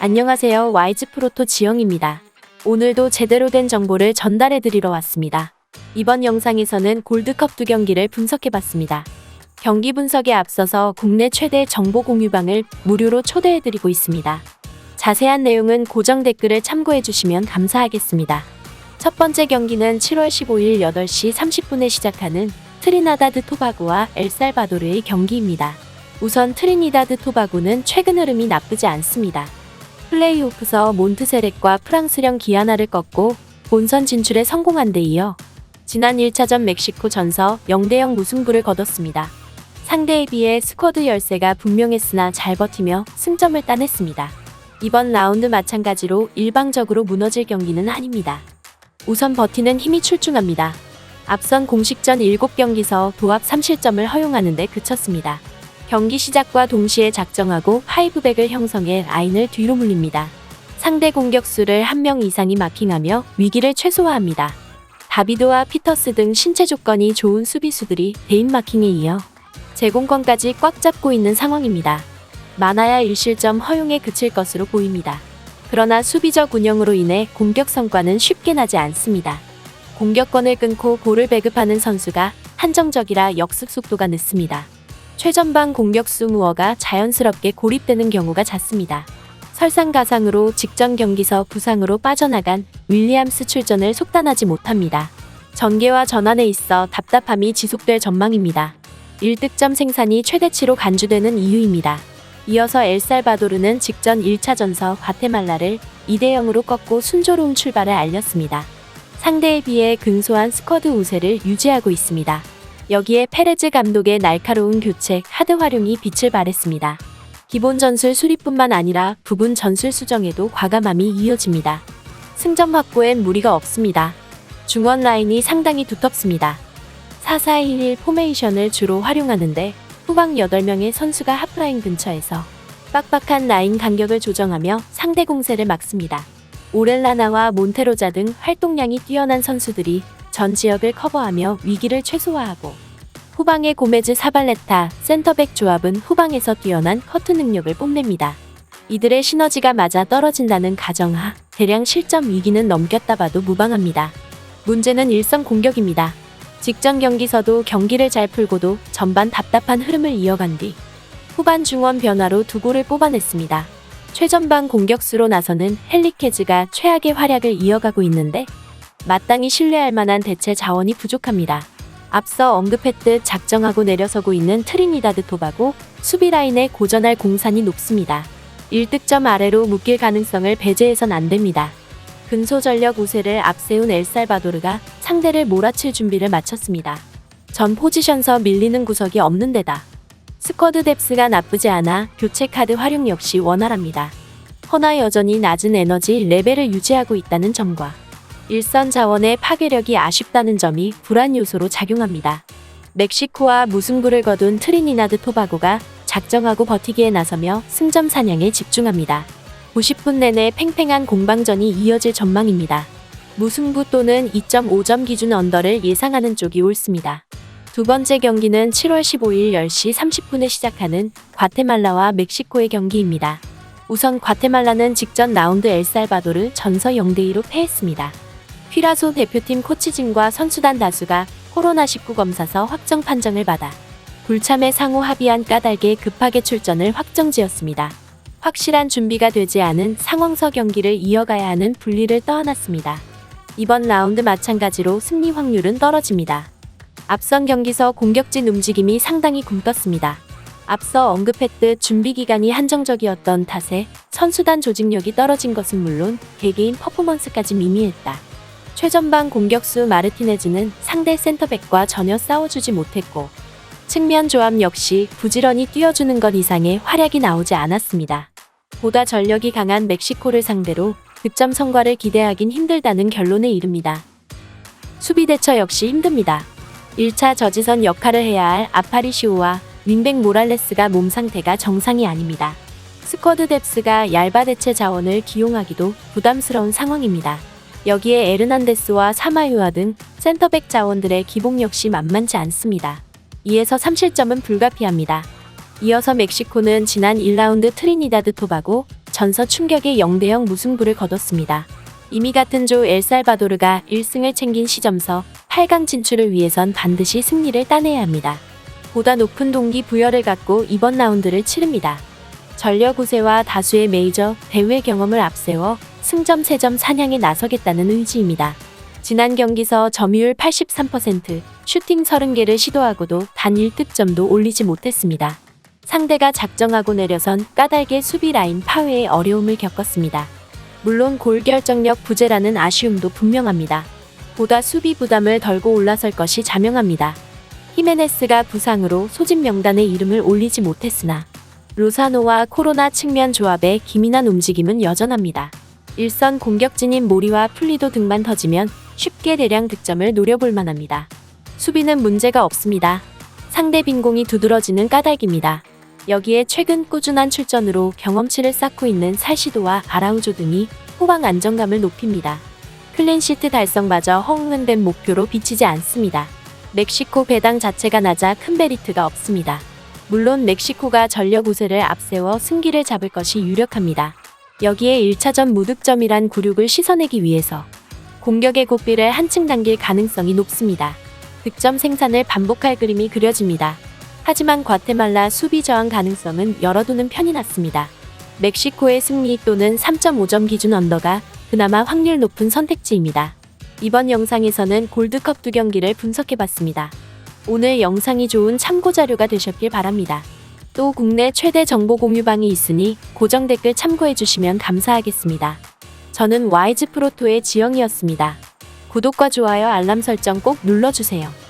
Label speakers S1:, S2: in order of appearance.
S1: 안녕하세요. 와이즈 프로토 지영입니다. 오늘도 제대로 된 정보를 전달해 드리러 왔습니다. 이번 영상에서는 골드컵 2경기를 분석해봤습니다. 경기 분석에 앞서서 국내 최대 정보 공유방을 무료로 초대해 드리고 있습니다. 자세한 내용은 고정 댓글을 참고해 주시면 감사하겠습니다. 첫 번째 경기는 7월 15일 8시 30분에 시작하는 트리나다드 토바고와 엘살바도르의 경기입니다. 우선 트리니다드 토바고는 최근 흐름이 나쁘지 않습니다. 플레이오프서 몬트세렉과 프랑스령 기아나를 꺾고 본선 진출에 성공한 데 이어 지난 1차전 멕시코 전서 0대0 무승부를 거뒀습니다. 상대에 비해 스쿼드 열세가 분명했으나 잘 버티며 승점을 따냈습니다. 이번 라운드 마찬가지로 일방적으로 무너질 경기는 아닙니다. 우선 버티는 힘이 출중합니다. 앞선 공식전 7경기서 도합 3실점을 허용하는 데 그쳤습니다. 경기 시작과 동시에 작정하고 파이브백을 형성해 라인을 뒤로 물립니다. 상대 공격수를 1명 이상이 마킹하며 위기를 최소화합니다. 다비도와 피터스 등 신체 조건이 좋은 수비수들이 대인 마킹에 이어 제공권까지 꽉 잡고 있는 상황입니다. 많아야 1실점 허용에 그칠 것으로 보입니다. 그러나 수비적 운영으로 인해 공격 성과는 쉽게 나지 않습니다. 공격권을 끊고 볼을 배급하는 선수가 한정적이라 역습 속도가 늦습니다. 최전방 공격수 무어가 자연스럽게 고립되는 경우가 잦습니다. 설상가상으로 직전 경기서 부상으로 빠져나간 윌리엄스 출전을 속단하지 못합니다. 전개와 전환에 있어 답답함이 지속될 전망입니다. 1득점 생산이 최대치로 간주되는 이유입니다. 이어서 엘살바도르는 직전 1차전서 과테말라를 2대0으로 꺾고 순조로운 출발을 알렸습니다. 상대에 비해 근소한 스쿼드 우세를 유지하고 있습니다. 여기에 페레즈 감독의 날카로운 교체, 하드 활용이 빛을 발했습니다. 기본 전술 수립뿐만 아니라 부분 전술 수정에도 과감함이 이어집니다. 승점 확보엔 무리가 없습니다. 중원 라인이 상당히 두텁습니다. 4-4-1-1 포메이션을 주로 활용하는데 후방 8명의 선수가 하프라인 근처에서 빡빡한 라인 간격을 조정하며 상대 공세를 막습니다. 오렐라나와 몬테로자 등 활동량이 뛰어난 선수들이 전 지역을 커버하며 위기를 최소화하고 후방의 고메즈 사발레타, 센터백 조합은 후방에서 뛰어난 커트 능력을 뽐냅니다. 이들의 시너지가 맞아 떨어진다는 가정하 대량 실점 위기는 넘겼다 봐도 무방합니다. 문제는 일성 공격입니다. 직전 경기서도 경기를 잘 풀고도 전반 답답한 흐름을 이어간 뒤 후반 중원 변화로 2골을 뽑아냈습니다. 최전방 공격수로 나서는 헨리케즈가 최악의 활약을 이어가고 있는데 마땅히 신뢰할 만한 대체 자원이 부족합니다. 앞서 언급했듯 작정하고 내려서고 있는 트리니다드 토바고 수비 라인에 고전할 공산이 높습니다. 1득점 아래로 묶일 가능성을 배제해선 안 됩니다. 근소전력 우세를 앞세운 엘살바도르가 상대를 몰아칠 준비를 마쳤습니다. 전 포지션서 밀리는 구석이 없는 데다 스쿼드 뎁스가 나쁘지 않아 교체 카드 활용 역시 원활합니다. 허나 여전히 낮은 에너지 레벨을 유지하고 있다는 점과 일선 자원의 파괴력이 아쉽다는 점이 불안 요소로 작용합니다. 멕시코와 무승부를 거둔 트리니다드 토바고가 작정하고 버티기에 나서며 승점 사냥에 집중합니다. 90분 내내 팽팽한 공방전이 이어질 전망입니다. 무승부 또는 2.5점 기준 언더를 예상하는 쪽이 옳습니다. 두 번째 경기는 7월 15일 10시 30분에 시작하는 과테말라와 멕시코의 경기입니다. 우선 과테말라는 직전 라운드 엘살바도르 전서 0대2로 패했습니다. 휘라소 대표팀 코치진과 선수단 다수가 코로나19 검사서 확정 판정을 받아 불참에 상호 합의한 까닭에 급하게 출전을 확정지었습니다. 확실한 준비가 되지 않은 상황서 경기를 이어가야 하는 분리를 떠안았습니다. 이번 라운드 마찬가지로 승리 확률은 떨어집니다. 앞선 경기서 공격진 움직임이 상당히 굼떴습니다. 앞서 언급했듯 준비 기간이 한정적이었던 탓에 선수단 조직력이 떨어진 것은 물론 개개인 퍼포먼스까지 미미했다. 최전방 공격수 마르티네즈는 상대 센터백과 전혀 싸워주지 못했고 측면 조합 역시 부지런히 뛰어주는 것 이상의 활약이 나오지 않았습니다. 보다 전력이 강한 멕시코를 상대로 득점 성과를 기대하긴 힘들다는 결론에 이릅니다. 수비 대처 역시 힘듭니다. 1차 저지선 역할을 해야 할 아파리시오와 윙백 모랄레스가 몸 상태가 정상이 아닙니다. 스쿼드 뎁스가 얇아 대체 자원을 기용하기도 부담스러운 상황입니다. 여기에 에르난데스와 사마유아 등 센터백 자원들의 기복 역시 만만치 않습니다. 2에서 3실점은 불가피합니다. 이어서 멕시코는 지난 1라운드 트리니다드 토바고 전서 충격의 0대0 무승부를 거뒀습니다. 이미 같은 조 엘살바도르가 1승을 챙긴 시점서 8강 진출을 위해선 반드시 승리를 따내야 합니다. 보다 높은 동기부여를 갖고 이번 라운드를 치릅니다. 전력 우세와 다수의 메이저 대회 경험을 앞세워 승점 3점 사냥에 나서겠다는 의지입니다. 지난 경기서 점유율 83%, 슈팅 30개를 시도하고도 단 1득점도 올리지 못했습니다. 상대가 작정하고 내려선 까닭의 수비 라인 파괴에 어려움을 겪었습니다. 물론 골 결정력 부재라는 아쉬움도 분명합니다. 보다 수비 부담을 덜고 올라설 것이 자명합니다. 히메네스가 부상으로 소집 명단에 이름을 올리지 못했으나 로사노와 코로나 측면 조합의 기민한 움직임은 여전합니다. 일선 공격진인 모리와 플리도 등만 터지면 쉽게 대량 득점을 노려볼 만합니다. 수비는 문제가 없습니다. 상대 빈공이 두드러지는 까닭입니다. 여기에 최근 꾸준한 출전으로 경험치를 쌓고 있는 살시도와 아라우조 등이 후방 안정감을 높입니다. 클린시트 달성마저 허응은된 목표로 비치지 않습니다. 멕시코 배당 자체가 낮아 큰 메리트가 없습니다. 물론 멕시코가 전력 우세를 앞세워 승기를 잡을 것이 유력합니다. 여기에 1차전 무득점이란 굴욕을 씻어내기 위해서 공격의 고삐를 한층 당길 가능성이 높습니다. 득점 생산을 반복할 그림이 그려집니다. 하지만 과테말라 수비 저항 가능성은 열어두는 편이 낫습니다. 멕시코의 승리 또는 3.5점 기준 언더가 그나마 확률 높은 선택지입니다. 이번 영상에서는 골드컵 2경기를 분석해봤습니다. 오늘 영상이 좋은 참고자료가 되셨길 바랍니다. 또 국내 최대 정보 공유방이 있으니 고정 댓글 참고해주시면 감사하겠습니다. 저는 와이즈 프로토의 지영이었습니다. 구독과 좋아요 알람 설정 꼭 눌러주세요.